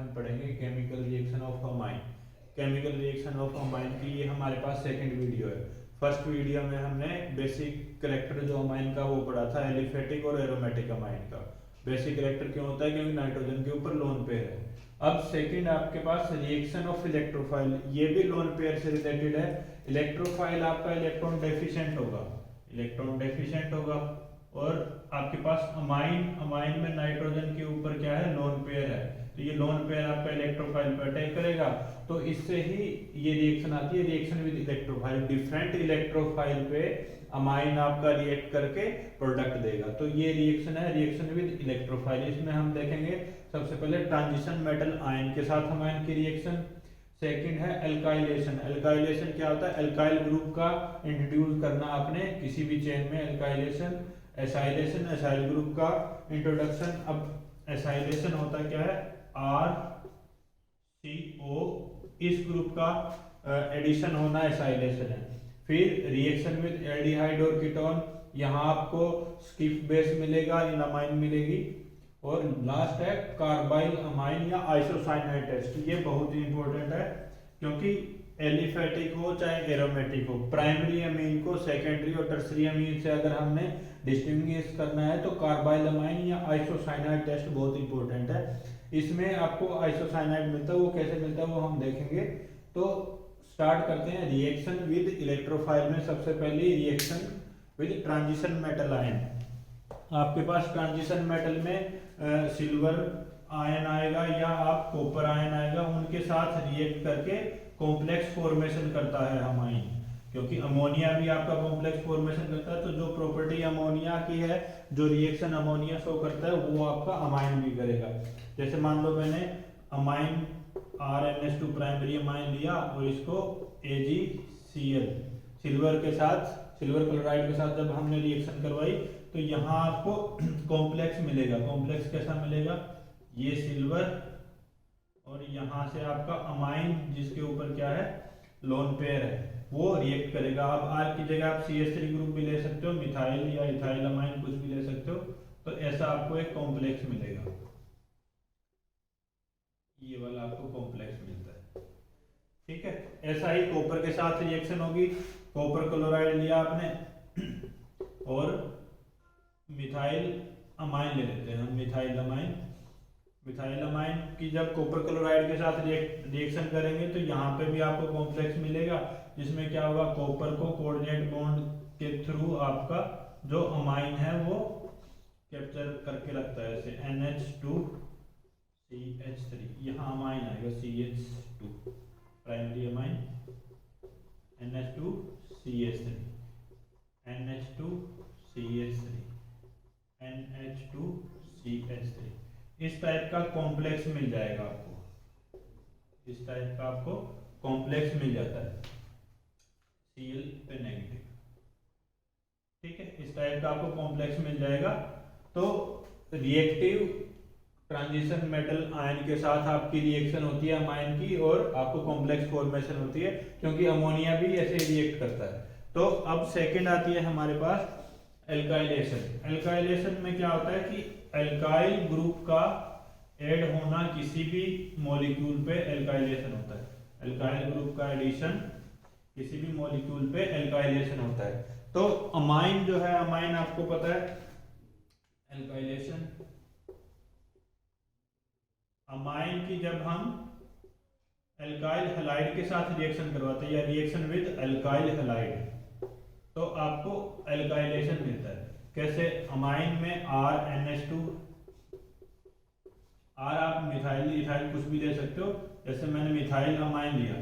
हम पढ़ेंगे chemical reaction of amine. Chemical reaction of amine की ये हमारे पास सेकंड वीडियो है। फर्स्ट वीडियो में हमने बेसिक कैरेक्टर जो अमाइन का वो पढ़ा था, एलिफेटिक और एरोमेटिक अमाइन का। बेसिक कैरेक्टर क्यों होता है? क्योंकि नाइट्रोजन के ऊपर लोन पेयर है। अब सेकंड आपके पास रिएक्शन ऑफ इलेक्ट्रोफाइल, ये भी लोन पेयर से रिलेटेड है। इलेक्ट्रोफाइल आपका इलेक्ट्रॉन डेफिशिएंट होगा, इलेक्ट्रॉन डेफिशिएंट होगा। और आपके पास अमाइन, अमाइन में नाइट्रोजन के ऊपर क्या है? लोन पेयर है। तो ये लोन पेयर आपका इलेक्ट्रोफाइल पर अटैक करेगा, तो इससे ही ये रिएक्शन आती है, reaction with electrophile. Different electrophile पे अमाइन आपका रिएक्ट करके प्रोडक्ट देगा। तो ये रिएक्शन है, रिएक्शन विद इलेक्ट्रोफाइल। इसमें हम देखेंगे सबसे पहले ट्रांजिशन मेटल आयन के साथ अमाइन की रिएक्शन। सेकंड है एल्काइलेशन। एल्काइलेशन क्या होता है? एल्काइल ग्रुप का इंट्रोड्यूस करना आपने किसी भी चेन में, एल्काइलेशन। एसाइलेशन, एसाइल ग्रुप का इंट्रोडक्शन। अब एसाइलेशन होता क्या है? RCO, इस ग्रुप का एडिशन होना एसाइलेशन है। फिर रिएक्शन विद एल्डिहाइड और कीटोन, यहाँ आपको स्किप बेस मिलेगा, इनामाइन मिलेगी। और लास्ट है कार्बाइल अमाइन या आइसोसाइनाइड टेस्ट। ये बहुत ही इंपॉर्टेंट है, क्योंकि एलिफेटिक हो चाहे एरोमेटिक हो, प्राइमरी अमीन को सेकेंडरी और टर्सरी अमीन से अगर हमने डिस्टिंग्विश करना है तो कार्बाइल अमाइन या आइसोसाइनाइड टेस्ट बहुत इंपॉर्टेंट है। इसमें आपको आइसोसाइनाइड मिलता है, वो कैसे मिलता है वो हम देखेंगे। तो स्टार्ट करते हैं रिएक्शन विद इलेक्ट्रोफाइल में। सबसे पहले reaction with transition metal ion. आपके पास ट्रांजिशन मेटल में सिल्वर आयन आएगा या आप कॉपर आयन आएगा, उनके साथ रिएक्ट करके कॉम्प्लेक्स फॉर्मेशन करता है अमाइन। क्योंकि अमोनिया भी आपका कॉम्प्लेक्स फॉर्मेशन करता है, तो जो प्रॉपर्टी अमोनिया की है, जो रिएक्शन अमोनिया शो करता है, वो आपका अमाइन भी करेगा। जैसे मान लो मैंने अमाइन RNH2 प्राइमरी अमाइन लिया और इसको AgCl सिल्वर के साथ, सिल्वर क्लोराइड के साथ जब हमने रिएक्शन करवाई, तो यहाँ आपको कॉम्प्लेक्स मिलेगा। कॉम्प्लेक्स कैसा मिलेगा? ये सिल्वर और यहाँ से आपका अमाइन जिसके ऊपर क्या है? लोन पेयर है, वो रिएक्ट करेगा। अब R की जगह आप CH3 ग्रुप भी ले सकते हो, मिथाइल या इथाइल अमाइन कुछ भी ले सकते हो। तो ऐसा आपको एक कॉम्प्लेक्स मिलेगा, ये वाला आपको कॉम्प्लेक्स मिलता है। ठीक है, ऐसा ही कॉपर के साथ रिएक्शन होगी। कॉपर क्लोराइड लिया आपने और मिथाइल अमाइन ले लेते हैं हम, मिथाइल अमाइन। मिथाइल अमाइन की जब कॉपर क्लोराइड के साथ रिएक्शन करेंगे तो यहाँ पे भी आपको कॉम्प्लेक्स मिलेगा, जिसमें क्या होगा? कॉपर को कोऑर्डिनेट बॉन्ड के थ्रू आपका जो अमाइन है वो कैप्चर करके रखता है, ऐसे NH2CH3। यहाँ अमाइन आएगा CH2 primary amine, NH2CH3, NH2CH3, NH2CH3। इस टाइप का कॉम्प्लेक्स मिल जाएगा आपको, इस टाइप का आपको कॉम्प्लेक्स मिल जाता है Cl पे नेगेटिव। ठीक है, इस टाइप का आपको कॉम्प्लेक्स मिल जाएगा। तो रिएक्टिव ट्रांजिशन मेटल आयन के साथ आपकी रिएक्शन होती है अमाइन की, और आपको कॉम्प्लेक्स फॉर्मेशन होती है, क्योंकि अमोनिया भी ऐसे रिएक्ट करता है। तो अब सेकंड आती है हमारे पास एल्काइलेशन। एल्काइलेशन में क्या होता है कि एल्काइल ग्रुप का ऐड होना किसी भी मॉलिक्यूल पे एल्काइलेशन होता है। एल्काइल ग्रुप का एडिशन किसी भी मॉलिक्यूल पे एल्काइलेशन होता है। तो अमाइन जो है, अमाइन आपको पता है एल्काइलेशन, अमाइन की जब हम एल्काइल हैलाइड के साथ रिएक्शन करवाते हैं या रिएक्शन विद एल्काइल हैलाइड, तो आपको एल्काइलेशन मिलता है। कैसे? अमाइन में RNH2, R आप मिथाइल इथाइल कुछ भी ले सकते हो। जैसे मैंने मिथाइल अमाइन लिया,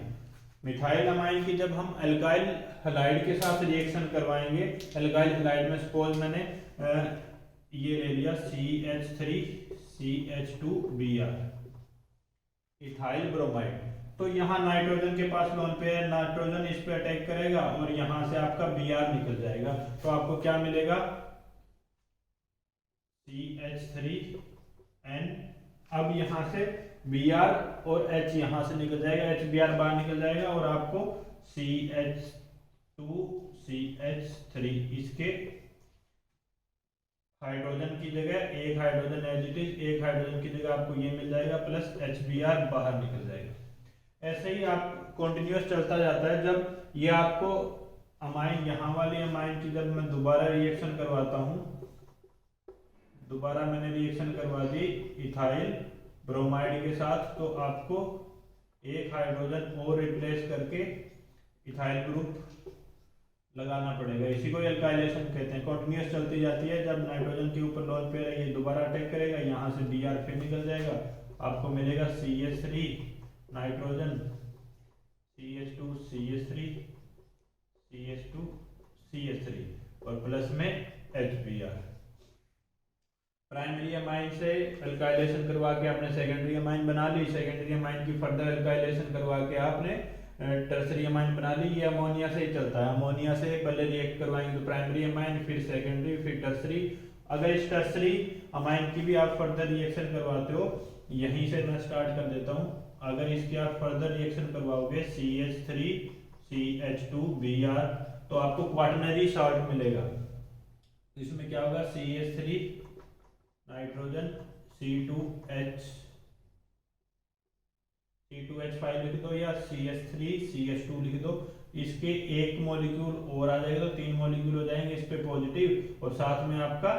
मिथाइल अमाइन की जब हम एल्काइल हैलाइड के साथ रिएक्शन करवाएंगे, एल्काइल हैलाइड में सपोज मैंने ये ले लिया CH3CH2Br, इथाइल ब्रोमाइड। तो यहाँ नाइट्रोजन के पास लोन पे है, नाइट्रोजन इस पे अटैक करेगा और यहाँ से आपका Br निकल जाएगा। तो आपको क्या मिलेगा? CH3N। अब यहाँ से Br और H यहाँ से निकल जाएगा, HBr बाहर निकल जाएगा, और आपको CH2CH3 इसके हाइड्रोजन की जगह एक हाइड्रोजन एज इट इज, एक हाइड्रोजन की जगह आपको ये मिल जाएगा प्लस HBr बाहर निकल जाएगा। ऐसे ही आप कंटिन्यूअस चलता जाता है। जब ये आपको अमाइन, यहाँ वाली अमाइन की जब मैं दोबारा रिएक्शन करवाता हूँ, दोबारा मैंने रिएक्शन करवा दी इथाइल ब्रोमाइड के साथ, तो आपको एक हाइड्रोजन और रिप्लेस करके इथाइल ग्रुप लगाना पड़ेगा। इसी को एल्काइलेशन कहते हैं। कंटिन्यूअस चलती जाती है। जब नाइट्रोजन के ऊपर लोन पेयर है, ये दोबारा अटैक करेगा, यहाँ से Br फिर निकल जाएगा, आपको मिलेगा CH3 nitrogen, CH2 CH3 CH2 CH3 और प्लस में HBr। प्राइमरी अमाइन से एल्काइलेशन करवा के आपने सेकेंडरी अमाइन बना ली, सेकेंडरी अमाइन की फर्दर एल्काइलेशन करवा के आपने टर्सरी अमाइन बना ली। ये अमोनिया से ही चलता है। अमोनिया से पहले रिएक्ट करवाएंगे तो प्राइमरी अमाइन, फिर सेकेंडरी, फिर टर्सरी। अगर इस टर्सरी अमाइन की भी आप फर्दर रिएक्शन करवाते हो, यहीं से मैं स्टार्ट कर देता हूँ। अगर इसकी आप फर्दर रिएक्शन करवाओगे CH3 CH2 Br, तो आपको क्वाटरनरी सॉल्ट मिलेगा। इसमें क्या होगा, CH3 नाइट्रोजन C2H5 लिख दो या CH3 CH2 लिख दो। इसके एक मॉलिक्यूल और आ जाएगा तो 3 मॉलिक्यूल हो जाएंगे इस पे पॉजिटिव, और साथ में आपका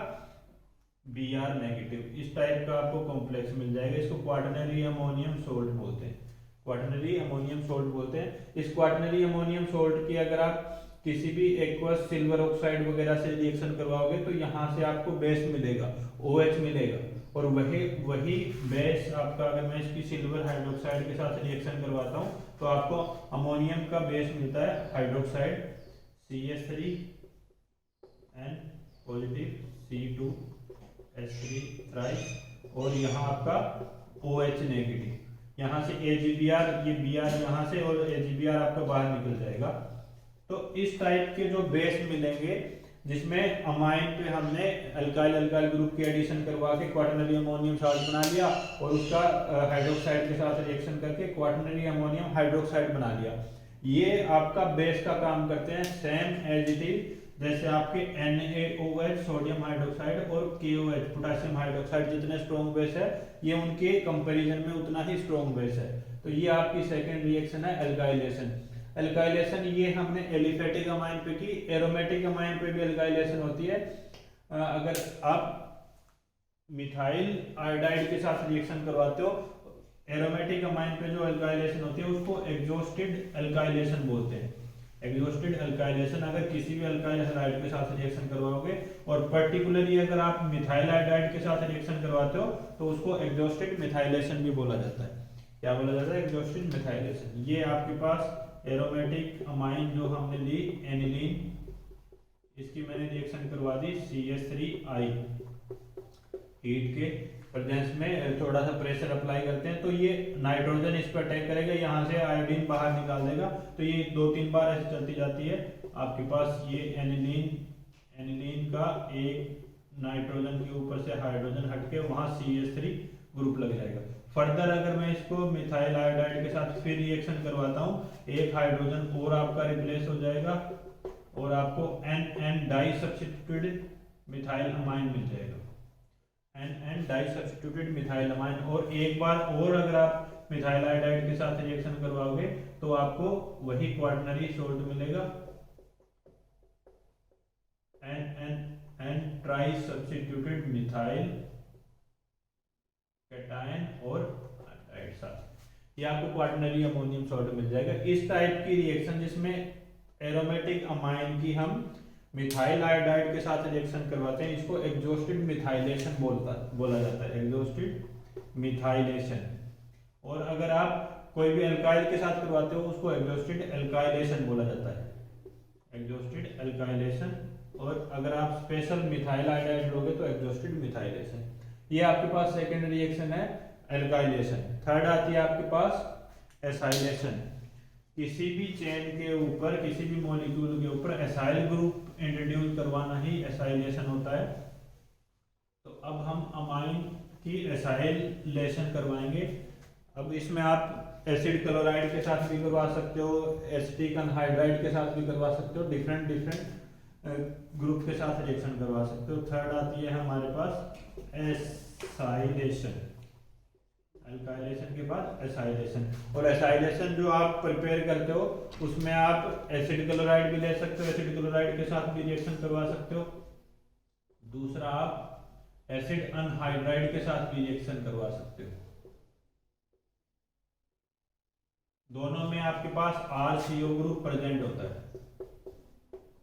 Br नेगेटिव। इस टाइप का आपको कॉम्प्लेक्स मिल जाएगा। इसको क्वाटरनरी अमोनियम सोल्ट बोलते हैं, क्वाटरनरी अमोनियम सोल्ट बोलते हैं। इस क्वाटरनरी अमोनियम सोल्ट की अगर आप किसी भी एक्वस सिल्वर ऑक्साइड वगैरह से रिएक्शन करवाओगे तो यहाँ से आपको बेस मिलेगा, OH मिलेगा, और वही बेस आपका, अगर मैं इसकी सिल्वर हाइड्रोक्साइड के साथ रिएक्शन करवाता हूँ तो आपको अमोनियम का बेस मिलता है hydroxide CH3 N positive C2H3 thrice, और यहाँ आपका OH नेगेटिव। यहाँ से AgBr, ये Br यहाँ से और AgBr आपका बाहर निकल जाएगा। तो इस टाइप के जो बेस मिलेंगे जिसमें अमाइन पे हमने अल्काइल ग्रुप की एडिशन करवा के क्वाटरनरी अमोनियम सॉल्ट बना लिया, और उसका हाइड्रोक्साइड के साथ रिएक्शन करके क्वाटरनरी अमोनियम हाइड्रोक्साइड बना लिया। ये आपका बेस का काम करते हैं, सेम एज इट इज जैसे आपके NaOH सोडियम हाइड्रोक्साइड और KOH पोटेशियम हाइड्रोक्साइड जितने स्ट्रॉन्ग बेस है, ये उनके कंपैरिजन में उतना ही स्ट्रॉन्ग बेस है। तो ये आपकी सेकेंड रिएक्शन है एल्काइलेशन। एल्काइलेशन ये हमने एलिफेटिक अमाइन पे की, एरोमेटिक अमाइन पे भी एल्काइलेशन होती है। अगर आप मिथाइल आयोडाइड के साथ रिएक्शन करवाते हो, एरोमेटिक अमाइन पे जो एल्काइलेशन होती है उसको एग्जॉस्टेड एल्काइलेशन बोलते हैं। एग्जॉस्टेड एल्काइलेशन अगर किसी भी अल्काइल हैलाइड के साथ रिएक्शन करवाओगे, और पर्टिकुलरली अगर आप मिथाइल आयोडाइड के साथ रिएक्शन करवाते हो तो उसको एग्जॉस्टेड मिथाइलेशन भी बोला जाता है। क्या बोला जाता है? Exhausted methylation. ये आपके पास एरोमेटिक अमाइन जो हमने ली एनिलीन, इसकी मैंने रिएक्शन करवा दी CH3I, हीट के प्रेजेंस में थोड़ा सा प्रेशर अप्लाई करते हैं तो ये नाइट्रोजन इस पर अटैक करेगा, यहाँ से आयोडीन बाहर निकाल देगा। तो ये 2-3 बार ऐसे चलती जाती है। आपके पास ये एनिलीन का एक नाइट्रोजन के ऊपर से हाइड्रोजन हटके वहाँ CH3 ग्रुप लग जाएगा। फर्दर अगर मैं इसको मिथाइल आयोडाइड के साथ फिर रिएक्शन करवाता हूँ, एक हाइड्रोजन और आपका रिप्लेस हो जाएगा और आपको NN di substituted methyl amine मिल जाएगा। NN di substituted methyl amine. और एक बार और अगर आप मिथाइल आयोडाइड के साथ रिएक्शन करवाओगे तो आपको वही क्वाटरनरी सोल्ट मिलेगा, NN try substituted methyl cation और आयोडाइड साथ, ये आपको क्वाटरनरी अमोनियम सॉल्ट मिल जाएगा। इस टाइप की रिएक्शन जिसमें एरोमेटिक अमाइन की हम मिथाइल आयोडाइड के साथ रिएक्शन करवाते हैं, इसको एग्जॉस्टेड मिथाइलेशन बोला जाता है, एग्जॉस्टेड मिथाइलेशन। और अगर आप कोई भी एल्काइल के साथ करवाते हो उसको एग्जॉस्टेड एल्काइलेशन बोला जाता है, एग्जॉस्टेड एल्काइलेशन। और अगर आप स्पेशल मिथाइल आयोडाइड लोगे तो एग्जॉस्टेड मिथाइलेशन। ये आपके पास सेकेंड रिएक्शन है एल्काइलेशन। थर्ड आती है आपके पास एसाइलेशन। किसी भी चेन के ऊपर, किसी भी मॉलिक्यूल के ऊपर एसाइल ग्रुप इंट्रोड्यूस करवाना ही एसाइलेशन होता है। तो अब हम अमाइन की एसाइलेशन करवाएंगे। अब इसमें आप एसिड क्लोराइड के साथ भी करवा सकते हो, एसिटिक अनहाइड्राइड के साथ भी करवा सकते हो, डिफरेंट ग्रुप के साथ रिएक्शन करवा सकते हो। थर्ड आती है हमारे पास एसाइलेशन। अल्काइलेशन के बाद एसाइलेशन। और एसाइलेशन जो आप प्रिपेयर करते हो उसमें आप एसिड क्लोराइड भी ले सकते हो, एसिड क्लोराइड के साथ भी रिएक्शन करवा सकते हो। दूसरा आप एसिड अनहाइड्राइड के साथ भी रिएक्शन करवा सकते हो। दोनों में आपके पास RCO ग्रुप प्रेजेंट होता है,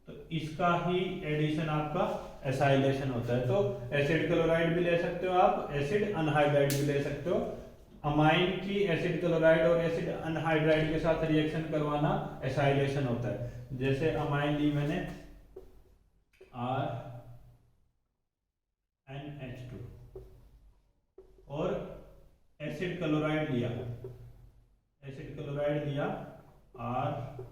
तो इसका ही एडिशन आपका एसाइलेशन होता है। तो एसिड क्लोराइड भी ले सकते हो आप, एसिड अनहाइड्राइड भी ले सकते हो। अमाइन की एसिड क्लोराइड और एसिड अनहाइड्राइड के साथ रिएक्शन करवाना एसाइलेशन होता है। जैसे अमाइन ली मैंने RNH2 और एसिड क्लोराइड लिया, एसिड क्लोराइड लिया RC≡OC।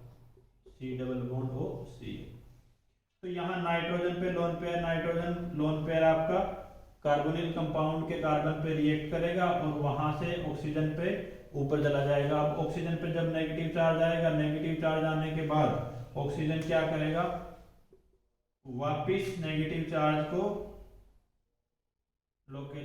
तो यहाँ नाइट्रोजन पे lone pair, nitrogen lone pair आपका कार्बोनिल कंपाउंड के कार्बन पे रिएक्ट करेगा और वहां से ऑक्सीजन पे ऊपर चला जाएगा। अब ऑक्सीजन पे जब नेगेटिव चार्ज आएगा, नेगेटिव चार्ज आने के बाद ऑक्सीजन क्या करेगा, वापिस नेगेटिव चार्ज को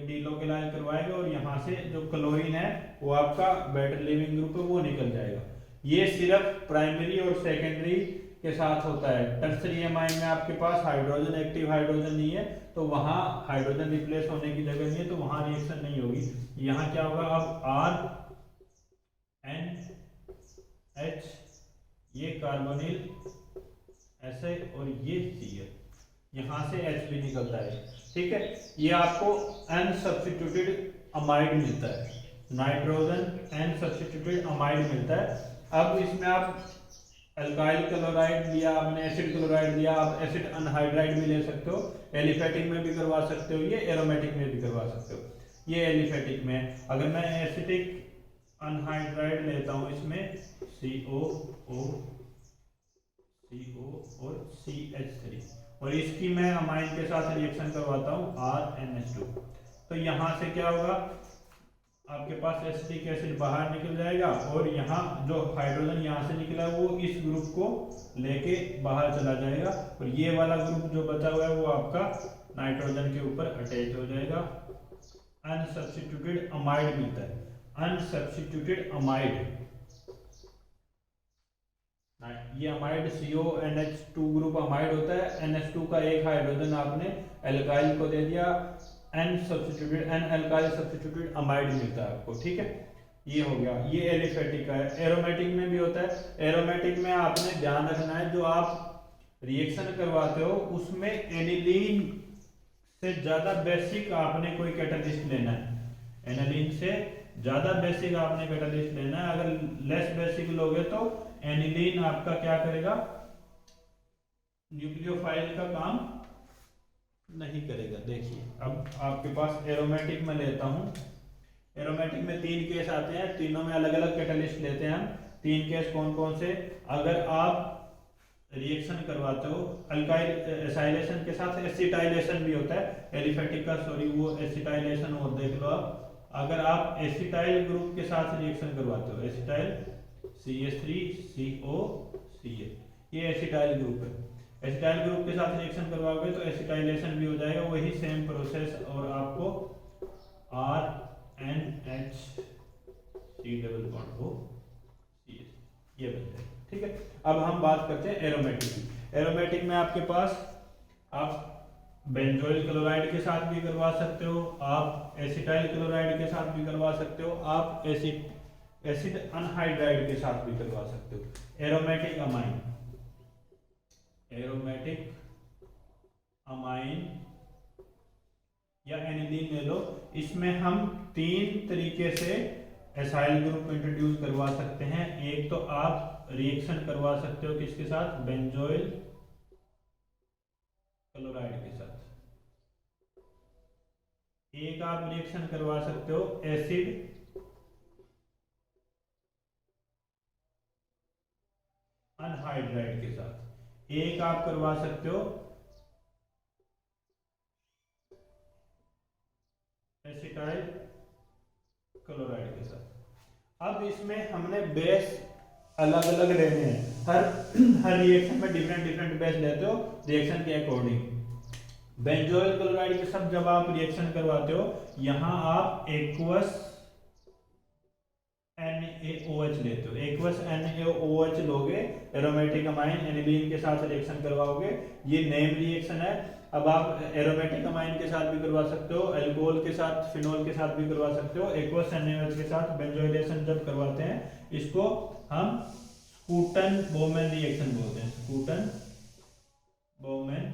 डीलोकेलाइज करवाएगा और यहाँ से जो क्लोरीन है वो आपका बेटर लिविंग ग्रुप है वो निकल जाएगा। ये सिर्फ प्राइमरी और सेकेंडरी के साथ होता है। टर्सरी एमाइन में आपके पास हाइड्रोजन, एक्टिव हाइड्रोजन नहीं है, तो वहां हाइड्रोजन रिप्लेस होने की जगह नहीं है, तो वहां रिएक्शन नहीं होगी। यहाँ क्या होगा, अब RNH, ये कार्बोनिल ऐसे और ये CH, यहाँ से H भी निकलता है, ठीक है। ये आपको अनसब्स्टिट्यूटेड अमाइड मिलता है, नाइट्रोजन अनसब्स्टिट्यूटेड अमाइड मिलता है। अब इसमें आप अल्काइल क्लोराइड लिया आपने, एसिड क्लोराइड लिया, आप एसिड अनहाइड्राइड भी ले सकते हो, एलिफेटिक में भी करवा सकते हो, ये एरोमेटिक में भी करवा सकते हो। ये एलिफेटिक में अगर मैं एसिटिक अनहाइड्राइड लेता हूँ, इसमें CO और CH3, और इसकी मैं अमाइन के साथ रिएक्शन करवाता हूँ RNH2, तो यहाँ से क्या होगा, आपके पास एसिटिक एसिड बाहर निकल जाएगा और यहाँ जो हाइड्रोजन यहाँ से निकला है वो इस ग्रुप को लेके बाहर चला जाएगा, और ये वाला ग्रुप जो बचा हुआ है वो आपका नाइट्रोजन के ऊपर अटैच हो जाएगा। अनसब्स्टिट्यूटेड अमाइड मिलता है, अनसब्स्टिट्यूटेड अमाइड। ये अमाइड CONH2 ग्रुप अमाइड होता है। NH2 का एक हाइड्रोजन आपने एल्काइल को दे दिया, एन अल्काइल सब्स्टिट्यूटेड अमाइड मिलता है आपको, ठीक है। ये हो गया, ये एलिफेटिक का है। एरोमेटिक में भी होता है। एरोमेटिक में आपने ध्यान रखना है, जो आप रिएक्शन करवाते हो उसमें एनिलीन से ज्यादा बेसिक आपने कोई कैटालिस्ट लेना है, एनिलीन से ज्यादा बेसिक आपने कैटालिस्ट लेना है। अगर लेस बेसिक लोगे तो एनिलीन आपका क्या करेगा, न्यूक्लियोफाइल का काम नहीं करेगा। देखिए अब आपके पास एरोमेटिक में लेता हूं, एरोमेटिक में 3 केस आते हैं, तीनों में अलग अलग कैटालिस्ट लेते हैं हम। 3 केस कौन कौन से, अगर आप रिएक्शन करवाते हो अल्काइल एसाइलेशन के साथ एसिटाइलेशन भी होता है, एलिफेटिक का सॉरी वो एसिटाइलेशन और देख लो आप। अगर आप एसिटाइल ग्रुप के साथ रिएक्शन करवाते हो, एसिटाइल CH3COCH, ये एसिटाइल ग्रुप है, एसिटाइल ग्रुप के साथ रिएक्शन करवाओगे तो एसिटाइलेशन भी हो जाएगा, वही सेम प्रोसेस, और आपको RNH C≡OCH ये बन जाएगा, ठीक है। अब हम बात करते हैं एरोमेटिक की। एरोमेटिक में आपके पास आप बेंजोइल क्लोराइड के साथ भी करवा सकते हो, आप एसिटाइल क्लोराइड के साथ भी करवा सकते हो, आप एसिड अनहाइड्राइड के साथ भी करवा सकते हो। एरोमेटिक अमाइन, एरोमेटिक अमाइन या एनिलीन ले लो, इसमें हम 3 तरीके से एसाइल ग्रुप इंट्रोड्यूस करवा सकते हैं। एक तो आप रिएक्शन करवा सकते हो किसके साथ, बेंजोइल क्लोराइड के साथ। एक आप रिएक्शन करवा सकते हो एसिड अनहाइड्राइड के साथ, एक आप करवा सकते हो एसिटाइल क्लोराइड के साथ। अब इसमें हमने बेस अलग अलग लेने हैं, हर हर रिएक्शन में डिफरेंट डिफरेंट बेस लेते हो रिएक्शन के अकॉर्डिंग। बेंजोइल क्लोराइड के साथ जब आप रिएक्शन करवाते हो, यहाँ आप एक्वस NaOH लेते हो, एक्वस NaOH लोगे, एरोमेटिक अमाइन एनिलीन के साथ रिएक्शन करवाओगे, ये नेम रिएक्शन है। अब आप एरोमेटिक अमाइन के साथ भी करवा सकते हो, अल्कोहल के साथ, फिनोल के साथ भी करवा सकते हो। एक्वस NaOH के साथ बेंजोइलेशन जब करवाते हैं, इसको हम स्कूटन बोमेन रिएक्शन बोलते हैं। स्कूटन बोमेन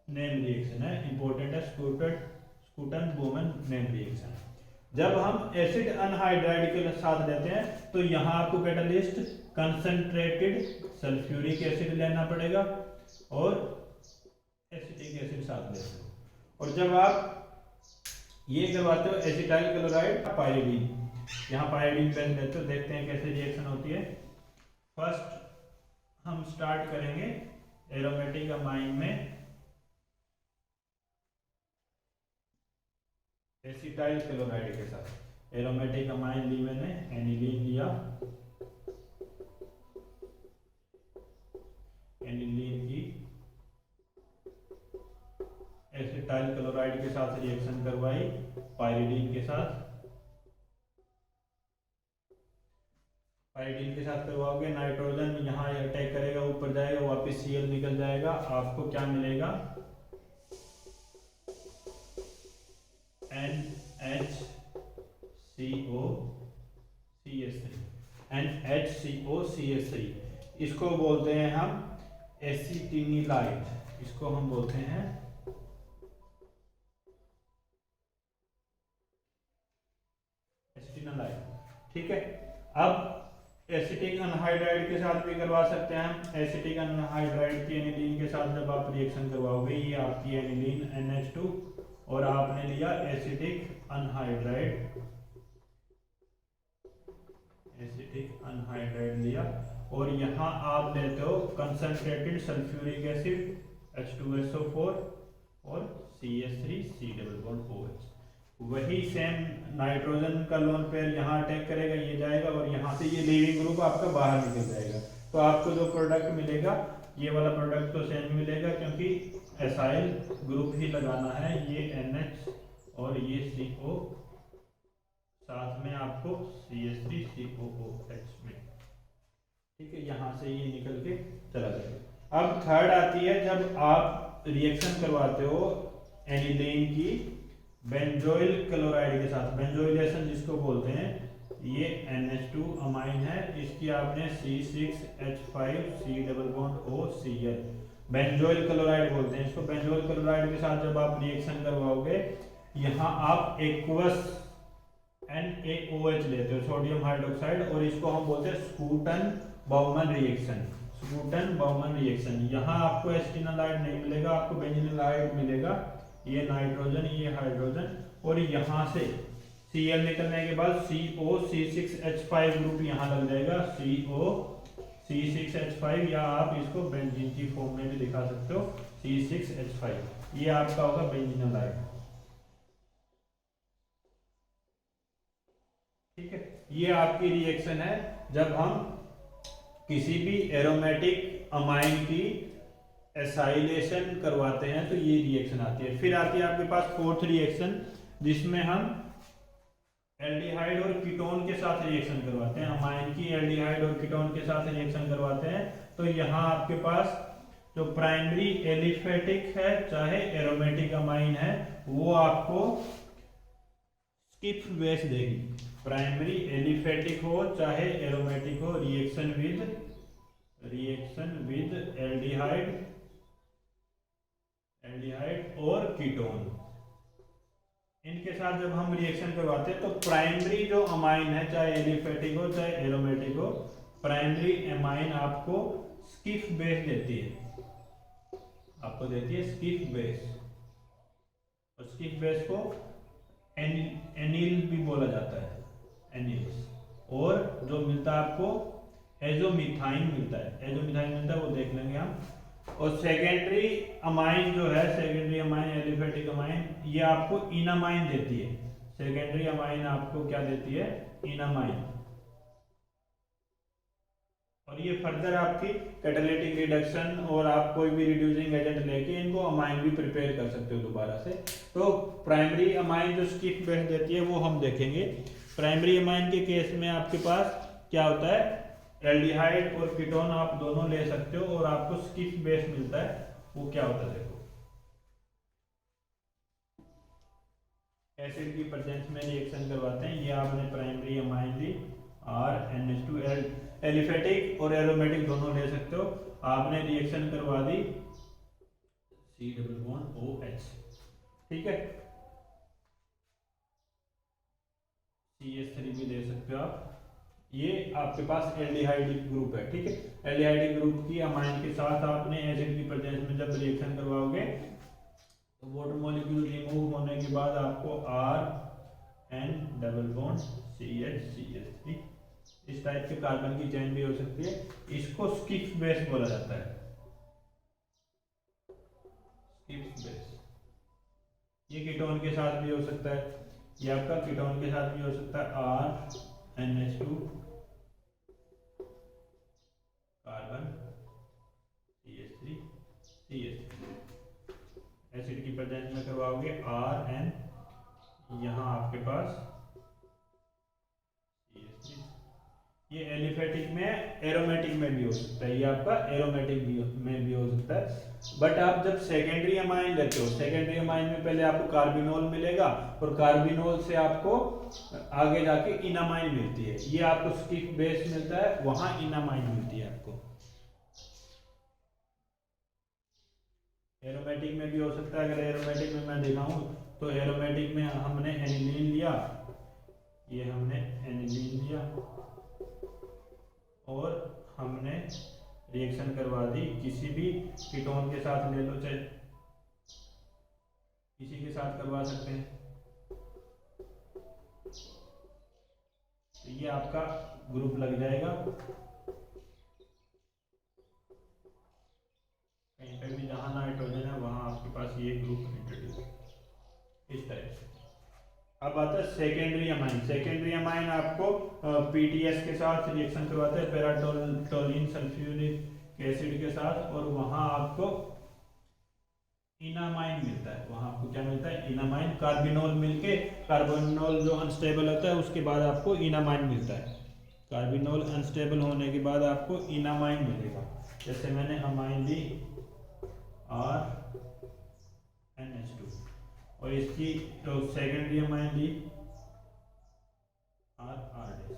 नेम रिएक्शन है, इंपॉर्टेंट है। स्कूटन बोमेन नेम रिएक्शन। जब हम एसिड अनहाइड्राइड के साथ लेते हैं, तो यहाँ आपको कैटालिस्ट कंसंट्रेटेड सल्फ्यूरिक एसिड लेना पड़ेगा और एसिटिक एसिड साथ लेते हो। और जब आप ये करवाते हो एसिटाइल क्लोराइड पाइरीडीन, यहाँ पाइरीडीन बेस लेते हो, देखते हैं कैसे रिएक्शन होती है। फर्स्ट हम स्टार्ट करेंगे एरोमेटिक अमाइन में एसिटाइल क्लोराइड के साथ। एरोमेटिक अमाइन ली मैंने, एनिलीन लिया, एनिलीन की एसिटाइल क्लोराइड के साथ रिएक्शन करवाई पाइरीडीन के साथ। पाइरीडीन के साथ करवाओगे, नाइट्रोजन यहाँ अटैक करेगा, ऊपर जाएगा, वापस Cl निकल जाएगा, आपको क्या मिलेगा, NHCOCH3। इसको बोलते हैं हम एसिटिनिलाइट, इसको हम बोलते हैं एसिटिनिलाइट। ठीक है। अब एसिटिक अनहाइड्राइड के साथ भी करवा सकते हैं हम। एसिटिक अनहाइड्राइड की एनिलीन के साथ जब आप रिएक्शन करवाओगे, ये आपकी एनिलीन NH2 और आपने लिया एसिटिक अनहाइड्राइड, एसिटिक अनहाइड्राइड लिया, और यहाँ आप लेते हो कंसंट्रेटेड सल्फ्यूरिक एसिड H2SO4 और CH3C डबल बॉन्ड OH। वही सेम नाइट्रोजन का लोन पेयर यहाँ अटैक करेगा, ये जाएगा और यहाँ से ये लीविंग ग्रुप आपका बाहर निकल जाएगा। तो आपको जो प्रोडक्ट मिलेगा, ये वाला प्रोडक्ट तो सेम मिलेगा, क्योंकि एसाइल ग्रुप ही लगाना है। ये NH और ये CO, साथ में आपको CH3COOH में। ठीक है, यहाँ से ये निकल के चला जाएगा। अब थर्ड आती है, जब आप रिएक्शन करवाते हो एनिलीन की बेंजोइल क्लोराइड के साथ, बेंजोइलेशन जिसको बोलते हैं, ये NH2 अमाइन है, इसकी आपने C6H5C double bond OCl, benzoyl chloride बोलते हैं इसको। बेंजोइल क्लोराइड के साथ जब आप रिएक्शन करवाओगे, यहाँ आप एक्वस NaOH लेते हो, सोडियम हाइड्रोक्साइड, और इसको हम बोलते हैं Schotten Baumann reaction. Schotten Baumann reaction. यहाँ आपको एसिटिनालाइड नहीं मिलेगा, आपको बेंजीनालाइड मिलेगा, ये नाइट्रोजन, ये हाइड्रोजन, और यहाँ से Cl निकलने के बाद CO C6H5 ग्रुप यहाँ लग जाएगा, CO C6H5, या आप इसको बेंजीन की फॉर्म में भी दिखा सकते हो, C6H5, ये आपका होगा बेंजीनालाइड। ठीक है, ये आपकी रिएक्शन है जब हम किसी भी एरोमेटिक अमाइन की एसाइलेशन करवाते हैं, तो ये रिएक्शन आती है। फिर आती है आपके पास फोर्थ रिएक्शन, जिसमें हम एल्डिहाइड और कीटोन के साथ रिएक्शन करवाते हैं। अमाइन की एल्डिहाइड और कीटोन के साथ रिएक्शन करवाते हैं, तो यहाँ आपके पास जो प्राइमरी एलिफेटिक है, चाहे एरोमेटिक अमाइन है, वो आपको स्किप बेस देगी। प्राइमरी एलिफेटिक हो चाहे एरोमेटिक हो, रिएक्शन विद एल्डिहाइड और कीटोन, इनके साथ जब हम रिएक्शन करवाते हैं, तो प्राइमरी जो अमाइन है, चाहे एलिफेटिक हो चाहे एरोमेटिक हो, प्राइमरी अमाइन आपको स्किप बेस देती है, आपको देती है स्किप बेस। और स्किप बेस को एनिल भी बोला जाता है, एनिल्स। और जो मिलता है आपको एजोमिथाइन मिलता है, एजोमिथाइन मिलता है, वो देख लेंगे हम। और सेकेंडरी अमाइन जो है, सेकेंडरी अमाइन एलिफेटिक अमाइन, ये आपको इनामाइन देती है। सेकेंडरी अमाइन आपको क्या देती है, इनामाइन। और ये फर्दर आपकी कैटालिटिक रिडक्शन और आप कोई भी रिड्यूसिंग एजेंट लेके इनको अमाइन भी प्रिपेयर कर सकते हो दोबारा से। तो प्राइमरी अमाइन जो स्किप बेस देती है वो हम देखेंगे। प्राइमरी अमाइन के केस में आपके पास क्या होता है, एल्डिहाइड और कीटोन आप दोनों ले सकते हो और आपको स्किप बेस मिलता है। वो क्या होता है देखो, एसिड की प्रेजेंस में रिएक्शन करवाते हैं। ये आपने प्राइमरी अमाइन ली RNH2 एलिफेटिक और एरोमेटिक दोनों ले सकते हो। आपने रिएक्शन करवा दी C डबल बॉन्ड OH, ठीक है। CH3 भी ले सकते हो आप। ये आपके पास एल्डिहाइडिक ग्रुप है, ठीक है। एल्डिहाइडिक ग्रुप की अमाइन के साथ आपने एसिड की प्रेजेंस में जब रिएक्शन करवाओगे तो वाटर मॉलिक्यूल रिमूव होने के बाद आपको RN डबल बॉन्ड CH3 इस टाइप के कार्बन की चेन भी हो सकती है। इसको स्किप बेस बोला जाता है, स्किप बेस। ये कीटोन के साथ भी हो सकता है, ये आपका कीटोन के साथ भी हो सकता है RNH2 कार्बन CH3 एसिड की प्रेजेंस में करवाओगे RN, यहाँ आपके पास CH3। ये एलिफेटिक में एरोमेटिक में भी हो सकता है, ये आपका एरोमेटिक में भी हो सकता है। बट आप जब सेकेंडरी अमाइन लेते हो, सेकेंडरी अमाइन में पहले आपको कार्बिनोल मिलेगा और कार्बिनोल से आपको आगे जाके इनामाइन मिलती है। ये आपको स्किप बेस मिलता है, वहां इनामाइन मिलती है आपको। एरोमेटिक में भी हो सकता है। अगर एरोमेटिक में मैं दिखाऊं तो एरोमेटिक में हमने एनिलीन लिया, ये हमने एनिलीन लिया और हमने रिएक्शन करवा दी किसी भी कीटोन के साथ, ले लो चाहे किसी के साथ करवा सकते हैं। तो ये आपका ग्रुप लग जाएगा। कहीं पे भी जहां नाइट्रोजन है वहां आपके पास ये ग्रुप इंट्रोड्यूस इस टाइप से। अब आता है सेकेंडरी अमाइन। सेकेंडरी अमाइन आपको PTS के साथ रिएक्शन करवाते हैं, पैराटोलिन सल्फ्यूरिक एसिड के साथ, और वहां आपको इनामाइन मिलता है। वहां आपको क्या मिलता है, इनामाइन। कार्बिनोल मिलके, कार्बिनोल जो अनस्टेबल होता है उसके बाद आपको इनामाइन मिलता है। कार्बिनोल अनस्टेबल होने के बाद आपको इनामाइन मिलेगा। जैसे मैंने अमाइन ली RNH2 और इसकी तो सेकेंडरी अमाइन ली RR'।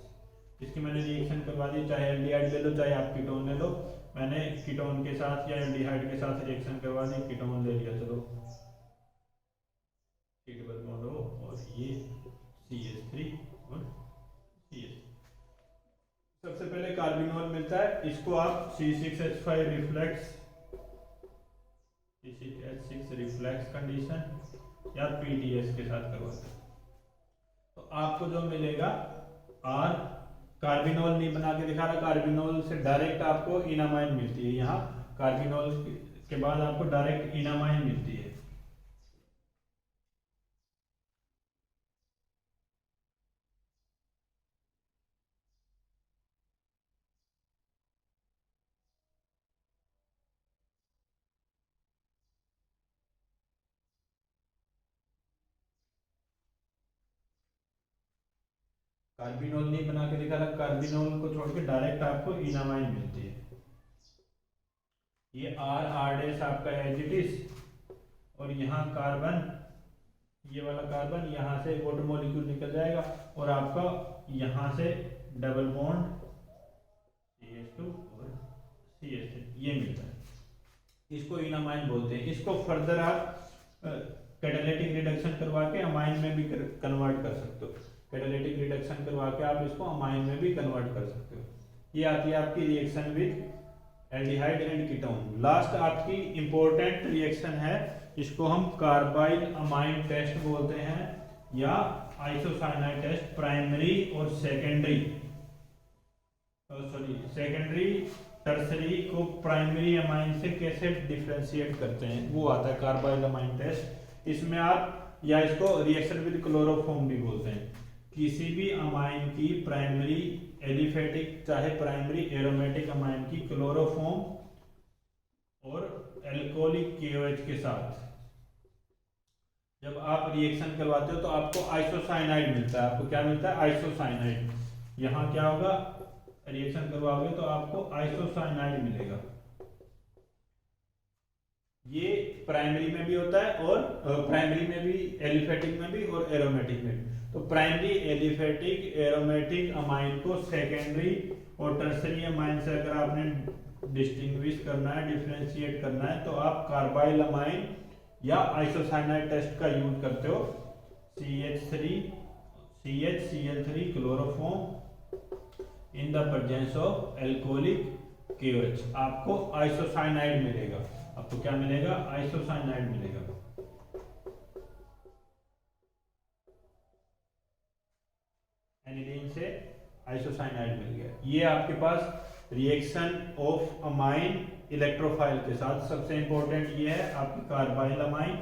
इसकी मैंने रिएक्शन करवा दी, चाहे एल्डिहाइड ले लो चाहे आप कीटोन ले लो। मैंने कीटोन के साथ या एल्डिहाइड के साथ रिएक्शन करवा दी, कीटोन ले लिया, चलो C डबल बॉन्ड O और ये CH3 और CH। सबसे पहले कार्बिनोल मिलता है, इसको आप C6H5 reflex, C6H6 reflex condition या PTS के साथ करवाते हैं। तो आपको जो मिलेगा R, कार्बिनोल नहीं बना के दिखा रहा, कार्बिनोल से डायरेक्ट आपको इनामाइन मिलती है। यहाँ कार्बिनोल के बाद आपको डायरेक्ट इनामाइन मिलती है। कार्बिनोल नहीं बना के दिखा रहा, कार्बिनोल को छोड़ के डायरेक्ट आपको इनामाइन मिलती है। ये R आपका एज इट इज, और यहाँ कार्बन, ये वाला कार्बन यहाँ से वाटर मॉलिक्यूल निकल जाएगा और आपका यहाँ से डबल बॉन्ड CH2 और CH3 ये मिलता है। इसको इनामाइन बोलते हैं। इसको फर्दर आप कैटालिटिक रिडक्शन करवा के अमाइन में भी कन्वर्ट कर सकते हो। कैटालिटिक रिडक्शन करवा के आप इसको अमाइन में भी कन्वर्ट कर सकते हो। ये आती है आपकी reaction with aldehyde and ketone. Last आपकी इंपॉर्टेंट रिएक्शन है, इसको हम कार्बाइल अमाइन टेस्ट बोलते हैं या आइसोसाइनाइड टेस्ट। प्राइमरी और सेकेंडरी, सेकेंडरी टर्सरी को प्राइमरी अमाइन से कैसे डिफरेंशिएट करते हैं वो आता है कार्बाइल अमाइन टेस्ट। इसमें आप, या इसको रिएक्शन विद क्लोरोफॉर्म भी बोलते हैं, किसी भी अमाइन की प्राइमरी एलिफेटिक चाहे प्राइमरी एरोमेटिक अमाइन की क्लोरोफॉर्म और एल्कोहलिक KOH के साथ जब आप रिएक्शन करवाते हो तो आपको आइसोसाइनाइड मिलता है। आपको क्या मिलता है? आइसोसाइनाइड। यहाँ क्या होगा? रिएक्शन करवाओगे तो आपको आइसोसाइनाइड मिलेगा। ये प्राइमरी में भी होता है और प्राइमरी में भी, एलिफेटिक में भी और एरोमेटिक में भी। तो प्राइमरी एलिफेटिक एरोमेटिक अमाइन को सेकेंडरी और टर्सरी अमाइन से अगर आपने डिस्टिंग्विश करना है, डिफरेंशिएट करना है, तो आप कार्बाइल अमाइन या आइसोसाइनाइड टेस्ट का यूज करते हो। CH3 chloroform in the presence of alcoholic KOH, आपको आइसोसाइनाइड मिलेगा। आपको क्या मिलेगा? आइसोसाइनाइड मिलेगा। एनिलीन से आइसोसाइनाइड मिल गया। ये आपके पास रिएक्शन ऑफ अमाइन इलेक्ट्रोफाइल के साथ। सबसे इंपॉर्टेंट ये है आपकी कार्बाइल अमाइन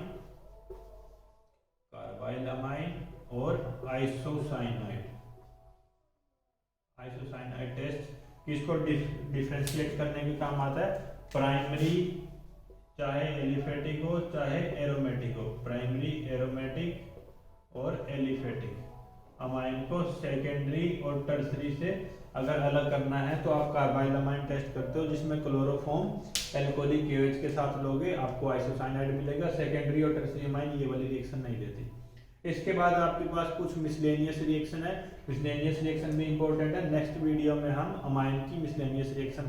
और आइसोसाइनाइड टेस्ट किसको डिफरेंशिएट करने के काम आता है? प्राइमरी चाहे एलिफेटिक हो चाहे एरोमेटिक हो, प्राइमरी एरोमेटिक और एलिफेटिक अमाइन को सेकेंडरी और टर्सरी से अगर अलग करना है तो आप कार्बाइल अमाइन टेस्ट करते हो, जिसमें क्लोरोफॉर्म एल्कोहलिक KOH के साथ लोगे, आपको आइसोसाइनाइड मिलेगा। सेकेंडरी और टर्सरी अमाइन ये वाली रिएक्शन नहीं देती। इसके बाद आपके पास कुछ मिसलेनियस रिएक्शन है। मिसलेनियस रिएक्शन भी इंपॉर्टेंट है। नेक्स्ट वीडियो में हम अमाइन की मिसलेनियस रिएक्शन